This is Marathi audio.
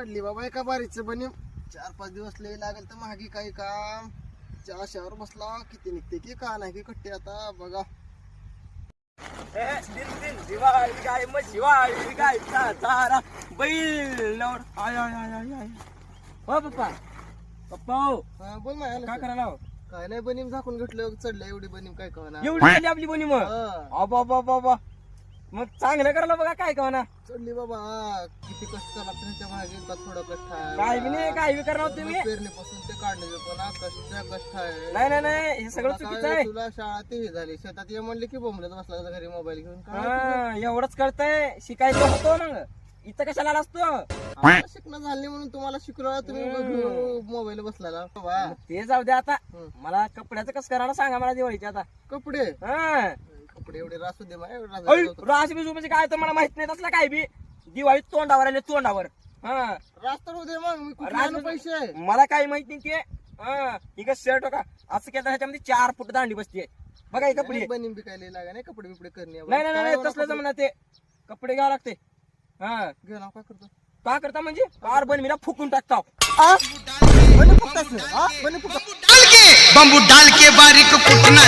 चढली बाबा एका बारीचं बनी 4-5 दिवस लय लागेल तर मागे काही काम आशावर बसला किती निघते की का नाही की कट्टे आता बघा दिवाळी काय मग शिवाळी काय तारा बैल नवर I I I I I हो पप्पा पप्पा हो हा बोल ना काय करायला हो? काय नाही बनीम झाकून घेतलं चढलं एवढी बनीम काय कळना एवढी झाली आपली बनी मग बाबा बाबा बाबा मग चांगलं करायला बघा काय का ना चढली बाबा किती कष्ट करावं लागतं त्याच्या मागे का थोडं कष्ट आहे काय बी नाही काय बी करणार तुम्ही पेरणीपासून ते काढण्याचं पण कष्ट आहे नाही नाही नाही हे सगळं चुकीचं आहे तुला शाळा ते झाली शेतात ये म्हणले की बोंबलत बसला घरी मोबाईल घेऊन काय हा, एवढंच कळतंय शिकायचं होतो मग इथं कशाला आला असतो आम्हाला शिकणं झालं नाही म्हणून तुम्हाला शिकलो तुम्ही मोबाईल बसला बाबा ते जाऊ द्या आता मला कपड्याचं कसं करायला सांगा मला दिवाळीचे आता कपडे हा कपडे एवढे रासू दे राशी बिजू म्हणजे काय तर मला माहित नाही तसलं काय बी दिवाळीत तोंडावर आले तोंडावर हा रास्ता होऊ दे मग मी कुठे रास- आणू पैसे मला काही माहित नाही ते हा ठीक शर्ट का असं केलं ह्याच्यामध्ये 4 फूट दांडी बसते बघा हे कपडे बनीम बिकायला लागा नाही कपडे बिपडे करणे नाही नाही नाही तसलं जमणार ते कपडे घ्यावं लागते हा घे ना काय करतो का करता म्हणजे कार बन मीला फुकून टाकता बनी फुकतास बनी फुकता बम्बू डाल के बारीक कुटना